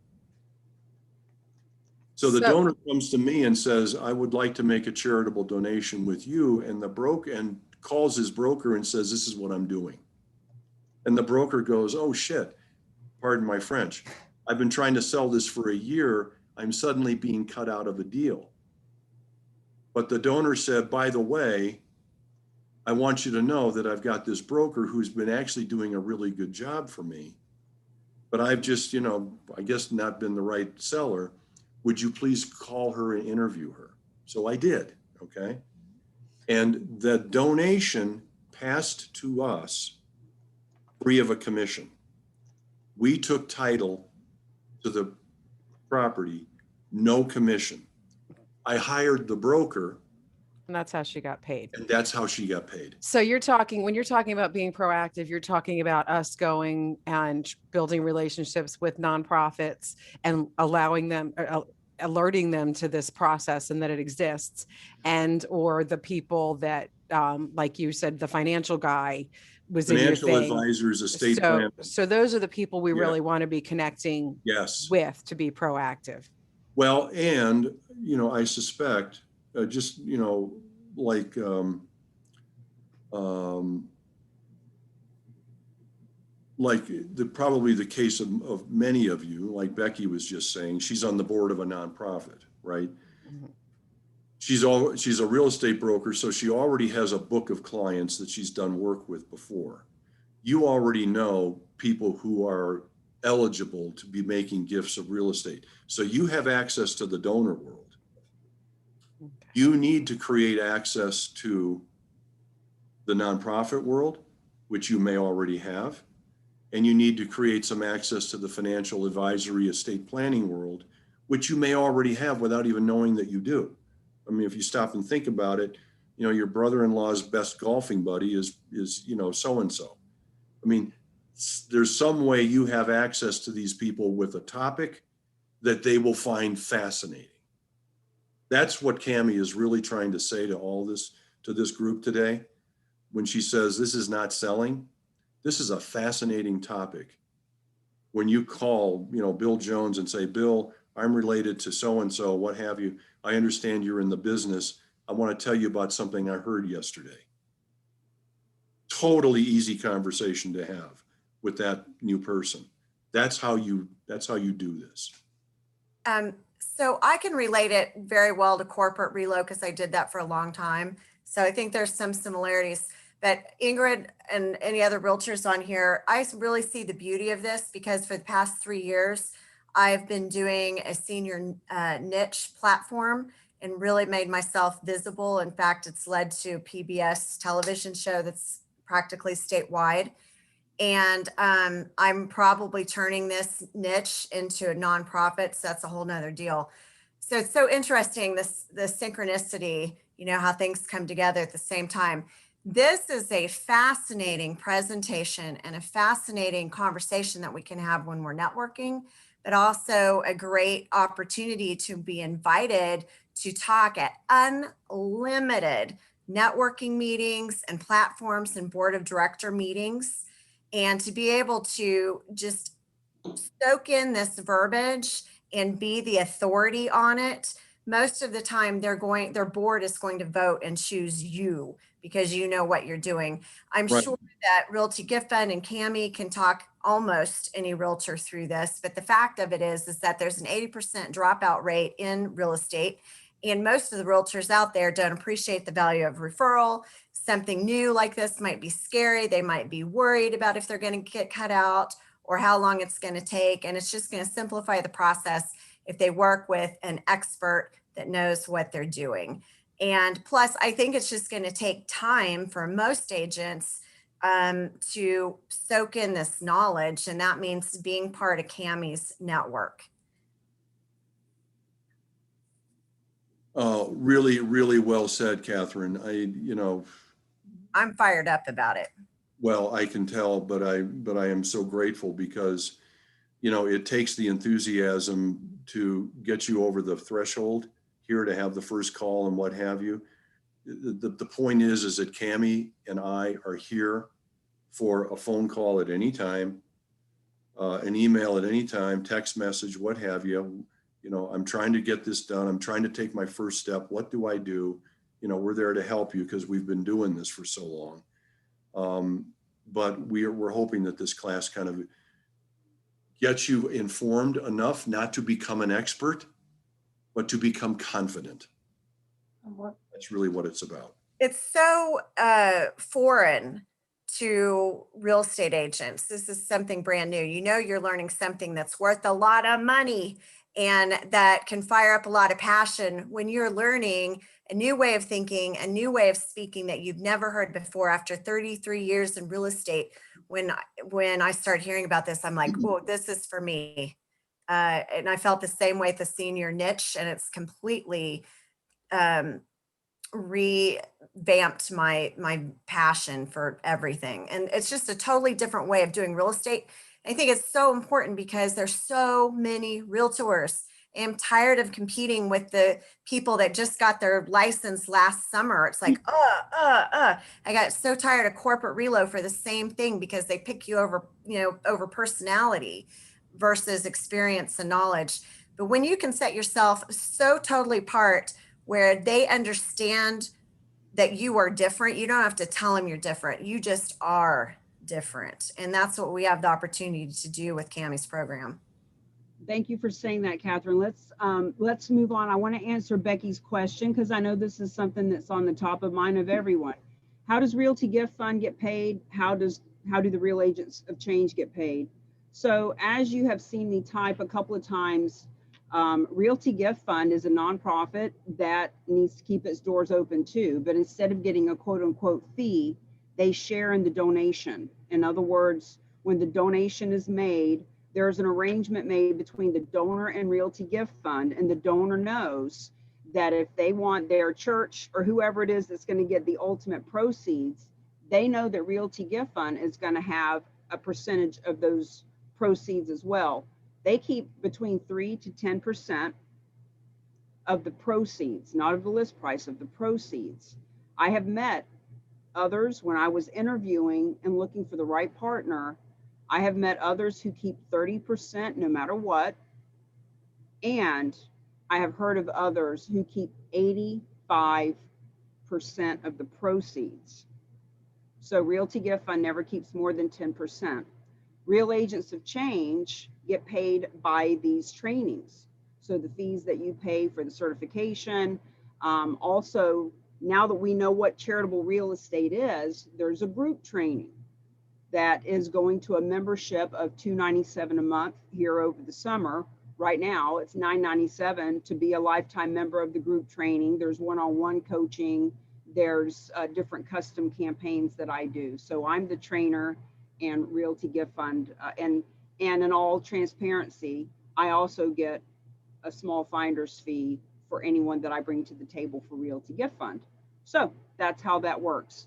So the donor comes to me and says, I would like to make a charitable donation with you. And the broker and calls his broker and says, this is what I'm doing. And the broker goes, oh shit, pardon my French. I've been trying to sell this for a year. I'm suddenly being cut out of a deal. But the donor said, by the way, I want you to know that I've got this broker who's been actually doing a really good job for me, but I've just, I guess not been the right seller. Would you please call her and interview her? So I did, okay? And the donation passed to us free of a commission. We took title to the property, no commission. I hired the broker, And that's how she got paid. and that's how she got paid. So when you're talking about being proactive, you're talking about us going and building relationships with nonprofits and allowing them, alerting them to this process and that it exists, and or the people that, like you said, the financial guy was in your Financial thing. advisors, estate plan. So those are the people we Yeah. really want to be connecting Yes. with to be proactive. Well, and, I suspect, just, like, probably the case of many of you, like Becky was just saying, she's on the board of a nonprofit, right? Mhm. she's a real estate broker, so she already has a book of clients that she's done work with before. You already know people who are eligible to be making gifts of real estate. So you have access to the donor world. You need to create access to the nonprofit world, which you may already have. And you need to create some access to the financial advisory estate planning world, which you may already have without even knowing that you do. I mean, if you stop and think about it, you know, your brother-in-law's best golfing buddy is, you know, so-and-so. I mean, there's some way you have access to these people with a topic that they will find fascinating. That's what Cammie is really trying to say to this group today. When she says, this is not selling, this is a fascinating topic. When you call, you know, Bill Jones and say, Bill, I'm related to so-and-so, what have you. I understand you're in the business. I want to tell you about something I heard yesterday. Totally easy conversation to have with that new person. That's how you do this. So I can relate it very well to corporate relo because I did that for a long time. So I think there's some similarities. But Ingrid and any other realtors on here, I really see the beauty of this because for the past 3 years, I've been doing a senior niche platform and really made myself visible. In fact, it's led to a PBS television show that's practically statewide. And I'm probably turning this niche into a nonprofit. So that's a whole nother deal. So it's so interesting, the synchronicity, you know, how things come together at the same time. This is a fascinating presentation and a fascinating conversation that we can have when we're networking, but also a great opportunity to be invited to talk at unlimited networking meetings and platforms and board of director meetings, and to be able to just soak in this verbiage and be the authority on it. Most of the time their board is going to vote and choose you because you know what you're doing. I'm Right. sure that Realty Gift Fund and Cammie can talk almost any realtor through this, but the fact of it is that there's an 80% dropout rate in real estate. And most of the realtors out there don't appreciate the value of referral. Something new like this might be scary. They might be worried about if they're going to get cut out or how long it's going to take. And it's just going to simplify the process if they work with an expert that knows what they're doing. And plus, I think it's just going to take time for most agents to soak in this knowledge. And that means being part of Cammie's network. Really, really well said, Catherine. I'm fired up about it. Well, I can tell, but I am so grateful because, you know, it takes the enthusiasm to get you over the threshold here to have the first call and what have you. The point is that Cammie and I are here for a phone call at any time, an email at any time, text message, what have you. You know, I'm trying to get this done. I'm trying to take my first step. What do I do? You know, we're there to help you because we've been doing this for so long. But we're hoping that this class kind of gets you informed enough not to become an expert, but to become confident. That's really what it's about. It's so foreign to real estate agents. This is something brand new. You know, you're learning something that's worth a lot of money and that can fire up a lot of passion when you're learning a new way of thinking, a new way of speaking that you've never heard before. After 33 years in real estate, when I start hearing about this, I'm like, oh, this is for me. And I felt the same way at the senior niche, and it's completely revamped my passion for everything. And it's just a totally different way of doing real estate. I think it's so important because there's so many realtors. I'm tired of competing with the people that just got their license last summer. It's like, I got so tired of corporate relo for the same thing because they pick you over, you know, over personality versus experience and knowledge. But when you can set yourself so totally apart where they understand that you are different, you don't have to tell them you're different. You just are different. And that's what we have the opportunity to do with Cammie's program. Thank you for saying that, Catherine. Let's move on. I want to answer Becky's question because I know this is something that's on the top of mind of everyone. How does Realty Gift Fund get paid? How do the real agents of change get paid? So as you have seen me type a couple of times, Realty Gift Fund is a nonprofit that needs to keep its doors open too, but instead of getting a quote unquote fee, they share in the donation. In other words, when the donation is made, there's an arrangement made between the donor and Realty Gift Fund, and the donor knows that if they want their church or whoever it is that's going to get the ultimate proceeds, they know that Realty Gift Fund is going to have a percentage of those proceeds as well. They keep between 3 to 10% of the proceeds, not of the list price, of the proceeds. I have met others when I was interviewing and looking for the right partner. I have met others who keep 30% no matter what. And I have heard of others who keep 85% of the proceeds. So Realty Gift Fund never keeps more than 10%. Real agents of change get paid by these trainings. So the fees that you pay for the certification. Also, now that we know what charitable real estate is, there's a group training that is going to a membership of $297 a month here over the summer. Right now, it's $997 to be a lifetime member of the group training. There's one-on-one coaching. There's different custom campaigns that I do. So I'm the trainer and Realty Gift Fund. And in all transparency, I also get a small finder's fee for anyone that I bring to the table for Realty Gift Fund. So that's how that works.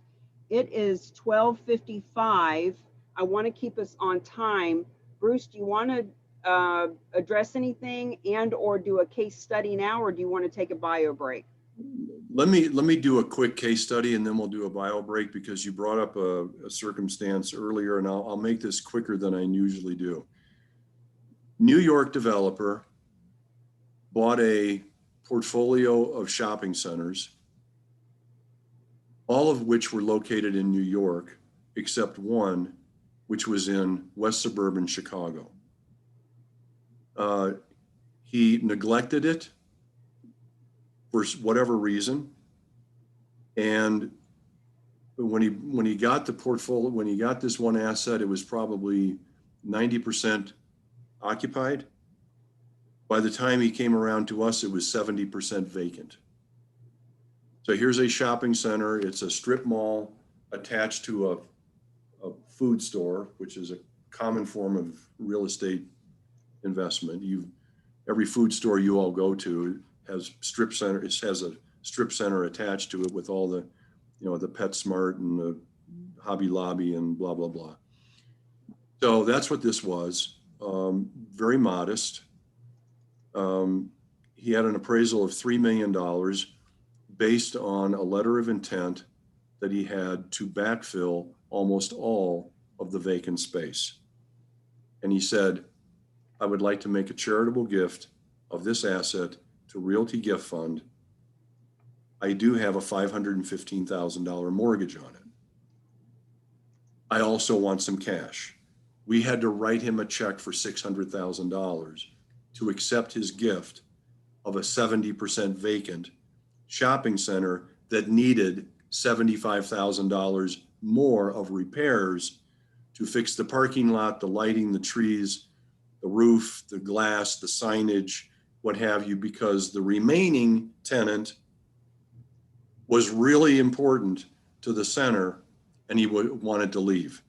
It is 12:55. I want to keep us on time. Bruce, do you want to address anything and or do a case study now, or do you want to take a bio break? Let me do a quick case study and then we'll do a bio break because you brought up a circumstance earlier, and I'll make this quicker than I usually do. New York developer bought a portfolio of shopping centers, all of which were located in New York, except one, which was in West suburban Chicago. He neglected it for whatever reason. And when he got the portfolio, when he got this one asset, it was probably 90% occupied. By the time he came around to us, it was 70% vacant. So here's a shopping center. It's a strip mall attached to a food store, which is a common form of real estate investment. Every food store you all go to has strip center. It has a strip center attached to it with all the, the PetSmart and the Hobby Lobby and blah, blah, blah. So that's what this was. Very modest. He had an appraisal of $3 million based on a letter of intent that he had to backfill almost all of the vacant space. And he said, I would like to make a charitable gift of this asset to Realty Gift Fund. I do have a $515,000 mortgage on it. I also want some cash. We had to write him a check for $600,000 to accept his gift of a 70% vacant shopping center that needed $75,000 more of repairs to fix the parking lot, the lighting, the trees, the roof, the glass, the signage, what have you, because the remaining tenant was really important to the center and he wanted to leave.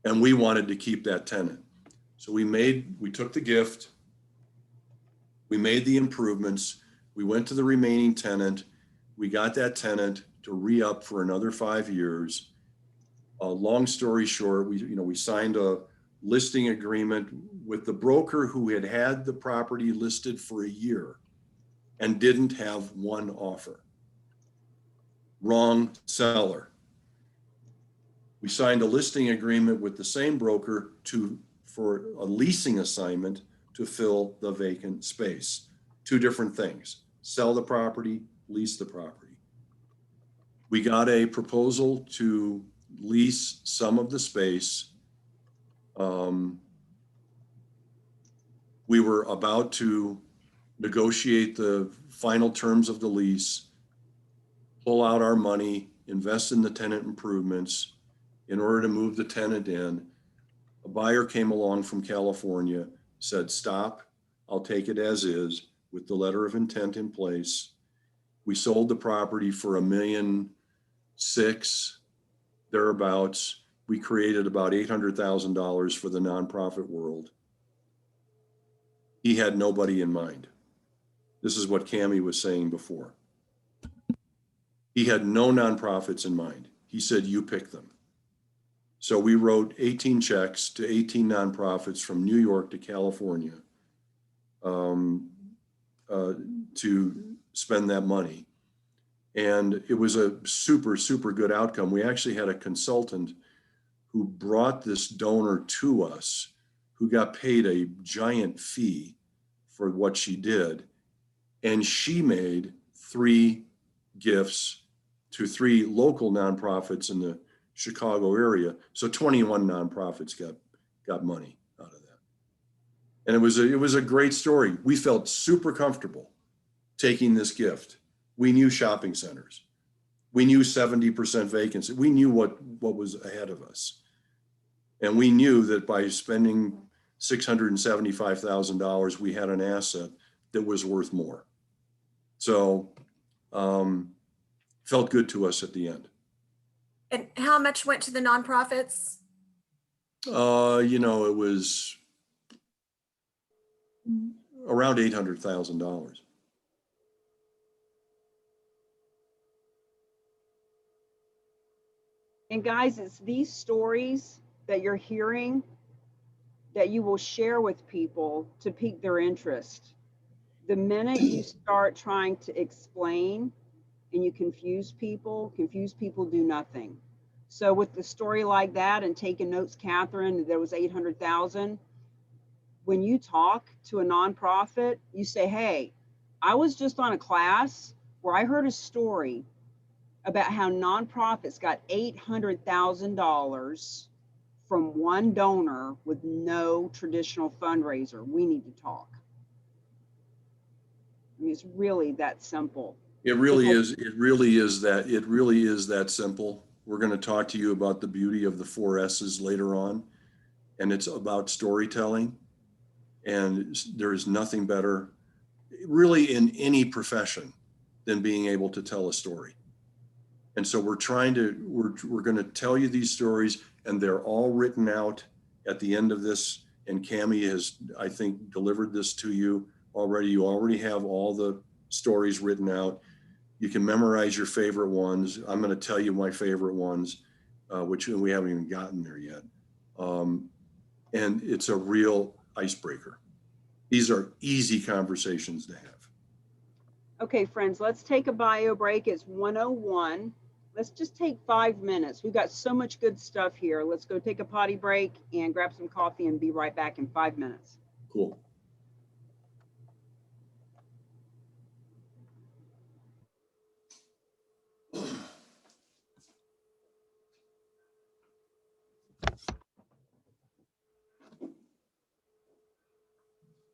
And we wanted to keep that tenant. So we took the gift, we made the improvements, we went to the remaining tenant, we got that tenant to re-up for another 5 years. Long story short, we signed a listing agreement with the broker who had the property listed for a year and didn't have one offer. Wrong seller. We signed a listing agreement with the same broker for a leasing assignment to fill the vacant space. Two different things: sell the property, lease the property. We got a proposal to lease some of the space We were about to negotiate the final terms of the lease, pull out our money, invest in the tenant improvements in order to move the tenant in. A buyer came along from California, said, stop, I'll take it as is with the letter of intent in place. We sold the property for $1.6 million, thereabouts. We created about $800,000 for the nonprofit world. He had nobody in mind. This is what Cammie was saying before. He had no nonprofits in mind. He said, you pick them. So we wrote 18 checks to 18 nonprofits from New York to California to spend that money. And it was a super, super good outcome. We actually had a consultant who brought this donor to us, who got paid a giant fee for what she did. And she made 3 gifts to 3 local nonprofits in the Chicago area. So 21 nonprofits got money out of that. And it was a great story. We felt super comfortable taking this gift. We knew shopping centers. We knew 70% vacancy. We knew what was ahead of us. And we knew that by spending $675,000, we had an asset that was worth more. So felt good to us at the end. And how much went to the nonprofits? It was around $800,000. And guys, it's these stories that you're hearing that you will share with people to pique their interest. The minute you start trying to explain and you confuse people do nothing. So with the story like that and taking notes, Catherine, there was 800,000. When you talk to a nonprofit, you say, hey, I was just on a class where I heard a story about how nonprofits got $800,000 from one donor with no traditional fundraiser. We need to talk. I mean, it's really that simple. It really is that simple. We're going to talk to you about the beauty of the 4 S's later on. And it's about storytelling. And there is nothing better really in any profession than being able to tell a story. And so we're going to tell you these stories, and they're all written out at the end of this. And Cammie has, I think, delivered this to you already. You already have all the stories written out. You can memorize your favorite ones. I'm going to tell you my favorite ones, which we haven't even gotten there yet. And it's a real icebreaker. These are easy conversations to have. Okay, friends, let's take a bio break. It's 1:01. Let's just take 5 minutes. We've got so much good stuff here. Let's go take a potty break and grab some coffee and be right back in 5 minutes. Cool.